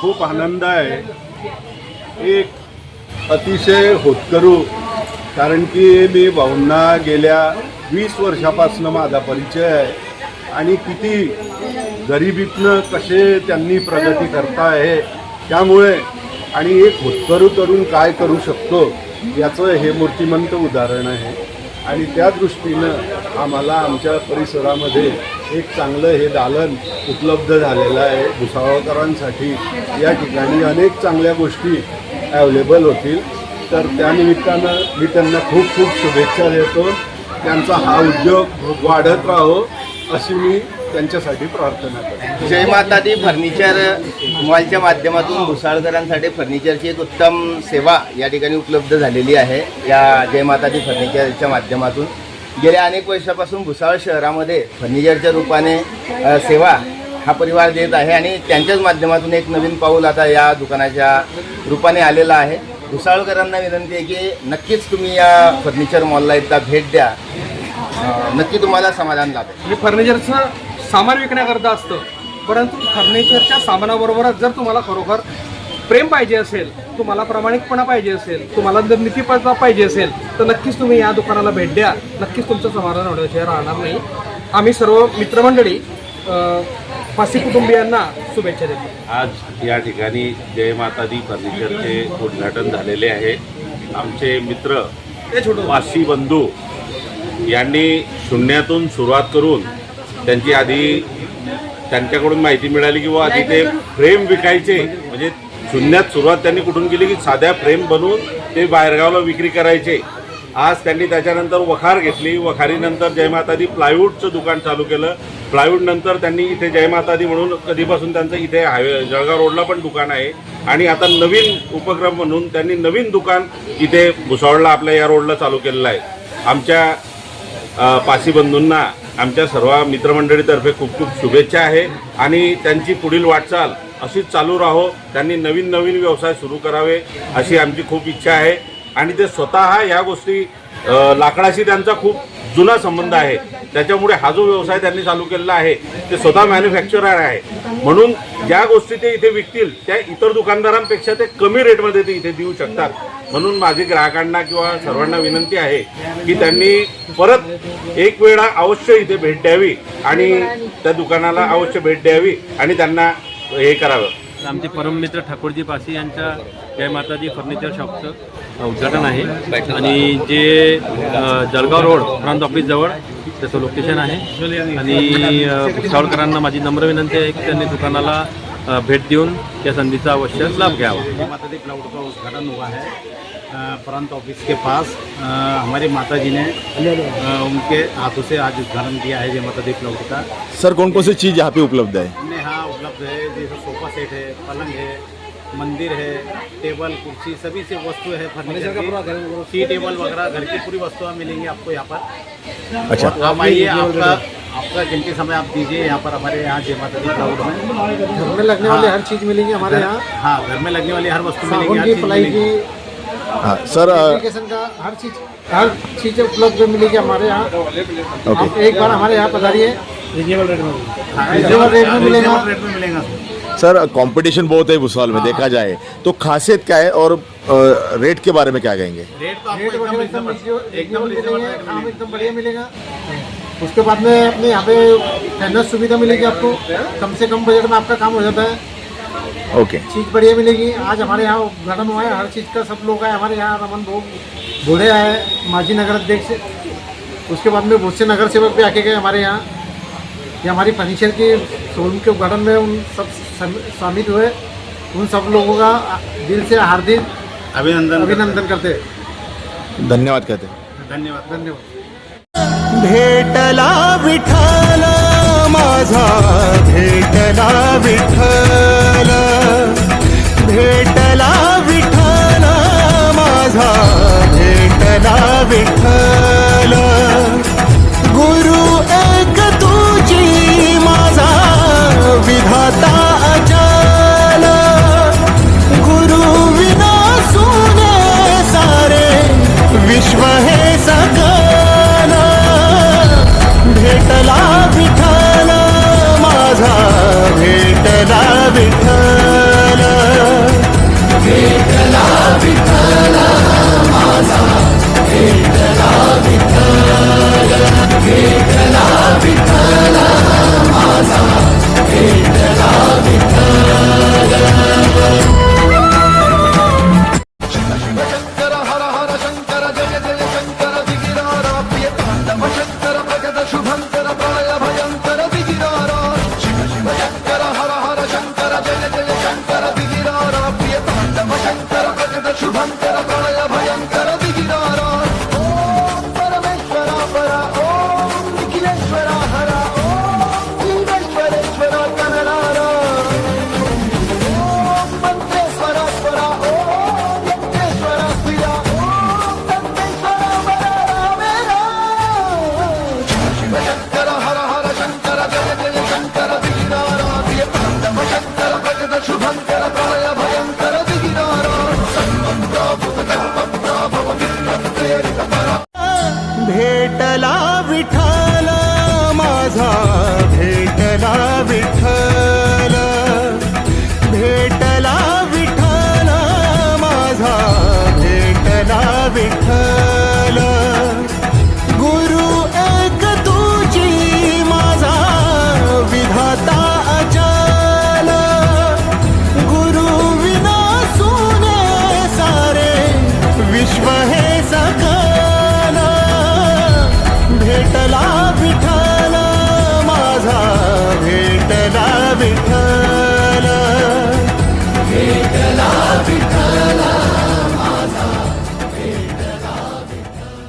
खूप आनंद आहे। एक अतिशय होतकरू, कारण की मी भाऊंना गेल्या 20 वर्षापासून माझा परिचय आहे आणि किती गरिबीतनं कसे त्यांनी प्रगती करता आहे, त्यामुळे आणि एक होतकरू तरुण काय करू शकतो याचं हे मूर्तिमंत उदाहरण आहे। आणि त्या दृष्टीनं आम्हाला आमच्या परिसरामध्ये एक चांगलं हे दालन उपलब्ध झालेलं आहे। भुसावळकरांसाठी या ठिकाणी अनेक चांगल्या गोष्टी अवेलेबल होतील, तर त्यानिमित्तानं मी त्यांना खूप खूप शुभेच्छा देतो। त्यांचा हा उद्योग वाढत राहो अशी मी त्यांच्यासाठी प्रार्थना करतो। जय माता दी फर्निचर मॉलच्या माध्यमातून भुसावळकरांसाठी फर्निचरची एक उत्तम सेवा या ठिकाणी उपलब्ध झालेली आहे। या जय माता दी फर्निचरच्या माध्यमातून गेल्या अनेक वर्षापासून भुसावळ शहरामध्ये फर्निचरच्या रूपाने सेवा हा परिवार देत आहे आणि त्यांच्याच माध्यमातून एक नवीन पाऊल आता या दुकानाच्या रूपाने आलेलं आहे। भुसावळकरांना विनंती आहे की नक्कीच तुम्ही या फर्निचर मॉलला एकदा भेट द्या, नक्की तुम्हाला समाधान लाभेल। हे फर्निचरचं सामान विकण्याकरता असतं, परंतु फर्निचरच्या सामानाबरोबरच जर तुम्हाला खरोखर प्रेम पाहिजे असेल, तुम्हाला प्रामाणिकपणा पाहिजे असेल, तुम्हाला जर नीतिपरता पाहिजे असेल, तर नक्कीच तुम्ही या दुकानाला भेट द्या। नक्कीच तुमचं समाधान होण्याशिवाय राहणार नाही। आम्ही सर्व मित्रमंडळी पासी कुटुंबियांना शुभेच्छा देतो। आज या ठिकाणी जय माता दी फर्निचरचे उद्घाटन झालेले आहे। आमचे मित्र पासी बंधू यांनी शून्यातून सुरुवात करून त्यांची आधी त्यांच्याकडून माहिती मिळाली की आधी ते फ्रेम विकायचे, म्हणजे शून्यात सुरुवात त्यांनी कुठून केली की साध्या फ्रेम बनवून ते बाहेरगावला विक्री करायचे। आज त्यांनी त्याच्यानंतर वखार घेतली, वखारीनंतर जय माता दी प्लायवूडचं दुकान चालू केलं। प्लायवूड नंतर त्यांनी इथे जय माता दी म्हणून कधीपासून त्यांचं इथे हायवे जळगाव रोडला पण दुकान आहे आणि आता नवीन उपक्रम म्हणून त्यांनी नवीन दुकान इथे भुसावळला आपल्या या रोडला चालू केलेलं आहे। आमच्या पासी बंधूंना आमच्या सर्व मित्रमंडळीतर्फे खूप खूप शुभेच्छा आहे आणि त्यांची पुढील वाटचाल अशीच चालू राहो। त्यांनी नवीन नवीन व्यवसाय सुरू करावे अशी आमची खूप इच्छा आहे आणि ते स्वतः या गोष्टी लाकडाशी त्यांचा खूप जुना संबंध आहे, त्याच्यामुळे हा जो व्यवसाय त्यांनी चालू केलेला आहे ते स्वतः मॅन्युफॅक्चरर आहे, म्हणून ज्या गोष्टी ते इथे विकतील त्या इतर दुकानदारांपेक्षा ते कमी रेटमध्ये ते इथे देऊ शकतात। म्हणून माझी ग्राहकांना किंवा सर्वांना विनंती आहे की त्यांनी परत एक वेळा अवश्य इथे भेट द्यावी आणि त्या दुकानाला अवश्य भेट द्यावी आणि त्यांना हे करावं। आमचे परममित्र ठाकूरजी पासी यांच्या जय माता दी फर्निचर शॉपचं उद्घाटन आहे आणि जे जळगाव रोड फ्रंट ऑफिस जवळ त्याचं लोकेशन आहे आणि भुसावळकरांना माझी नम्र विनंती आहे की त्यांनी दुकानाला भेट देऊन या संधीचा अवश्य लाभ घ्यावा। जय माता दी प्लाउड का उद्घाटन हुआ है फ्रंट ऑफिस के पास। हमारी माता जी ने उनके हाथों से आज उद्घाटन किया है जय माता दी प्लाउड का। सर कौन कौन सी चीज़ यहाँ पे उपलब्ध है? हमने यहाँ उपलब्ध है जैसे सोफा सेट है, पलंग है, मंदिर है, टेबल कुर्सी सभी से वस्तु है फर्नीचर की, टी टेबल वगैरह घर की पूरी वस्तुएं मिलेंगी आपको यहाँ पर। अच्छा, आप आइए, आपका कीमती समय आप दीजिए यहाँ पर हमारे यहाँ जय माता दी प्लाउड में। घर में लगने वाली हर चीज़ मिलेंगी हमारे यहाँ। हाँ, घर में लगने वाली हर वस्तु मिलेगी, साबुन हर की, चीज़ प्लाई मिलेगी। की, हाँ सर एप्लीकेशन का हर चीज़ उपलब्ध मिलेगी हमारे यहाँ। आप एक बार हमारे यहाँ पधारिए, रिजनेबल रेट में मिलेगा। रेट में मिलेगा सर कंपटीशन बहुत है भुसावल में देखा जाए तो खासियत क्या है और रेट के बारे में क्या कहेंगे? रेट तो रेट आपको वगैरह एकदम एकदम रिजनेबल मिलेंगे, रेट में काम मिलेगा। एकदम बढ़िया मिलेगा। उसके बाद में अपने यहाँ पे फाइनेंस सुविधा मिलेगी आपको, कम से कम बजट में आपका काम हो जाता है। ओके, चीज़ बढ़िया मिलेगी। आज हमारे यहाँ उद्घाटन हुआ है, हर चीज़ का सब लोग आए हमारे यहाँ। रमन भोग बूढ़े आए, माजी नगर अध्यक्ष, उसके बाद में बहुत से नगर सेवक भी आके गए हमारे यहाँ। ये हमारी फर्नीचर की शोरूम के उद्घाटन में उन सब शामिल हुए, उन सब लोगों का दिल से हार्दिक अभिनंदन करते हैं। धन्यवाद कहते हैं। धन्यवाद। धन्यवाद। भेटला विठ्ठल माझा, भेटला विठ्ठल, भेटला विठ्ठल माझा, भेटला विठ्ठल। गुरु एक तुझी माझा विधाता अचल, गुरु विना सुने सारे विश्व हे सकल। भेटला विठ्ठल माझा, भेटला विठ्ठल। भेटला विठ्ठल माझा, भेटला विठ्ठल, भेटला विठ्ठल माझा, भेटला विठ्ठल. गुरु एक तुझी माझा विधाता अचल, गुरु विना सुने सारे विश्व हे सकल. भेटला विठ्ठल माझा, भेटला विठ्ठल, भेटला विठ्ठल माझा, भेटला विठ्ठल.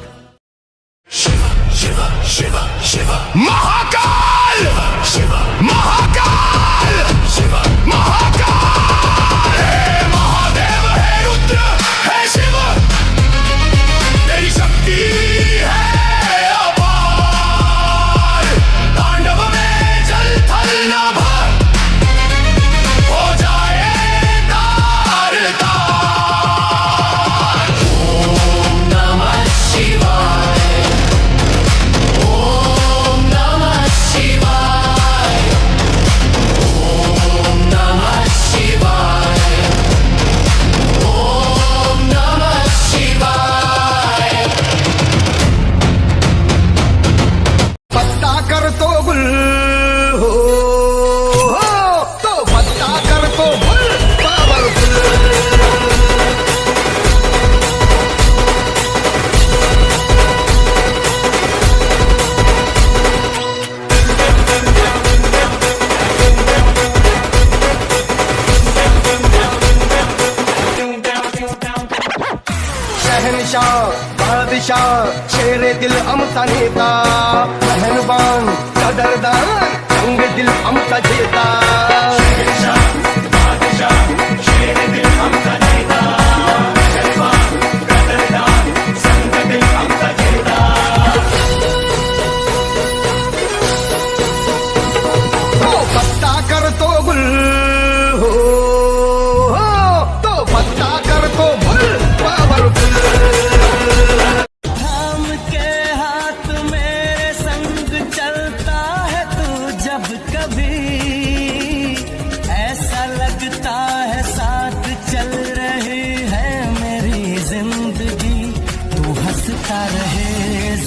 शिव शिव शिव शिव महाकाल, शिव महाकाल, शिव महाकाल. हे महादेव, हे रुद्र, हे शिव, तेरी शक्ति है बादशाह शेरे दिल आमचा नेता, मेहरबान कदरदान संग दिल आमचा जेता. तो पत्ता करतो गुल, हो तो पत्ता करतो गुल पावरफुल.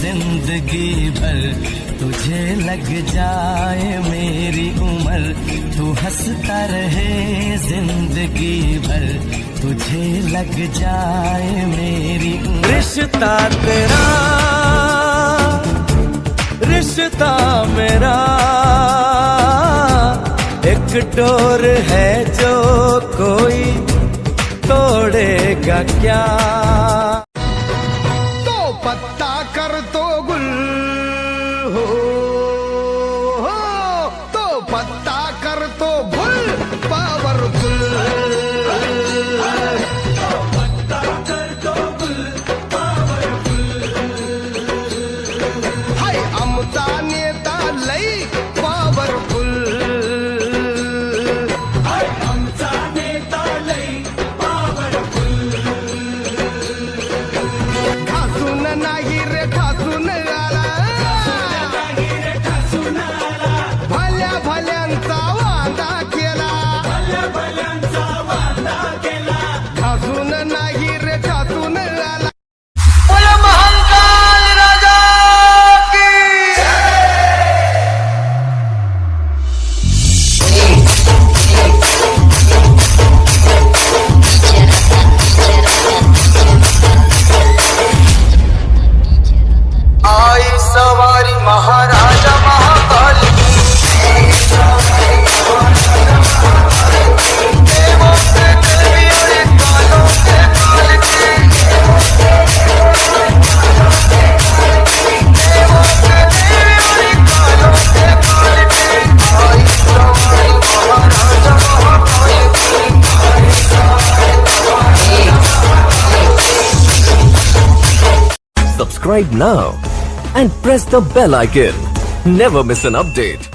जिंदगी भर तुझे लग जाए मेरी उम्र, तू हंसता रहे जिंदगी भर तुझे लग जाए मेरी उम्र. रिश्ता तेरा, रिश्ता मेरा एक डोर है जो कोई तोड़ेगा क्या. तो पत्ता करतो गुल, हो तो पत्ता करतो गुल पावरफुल. हाय आमचा नेता लई पावरफुल. हाय आमचा नेता लई powerful. subscribe now and press the bell icon. Never miss an update.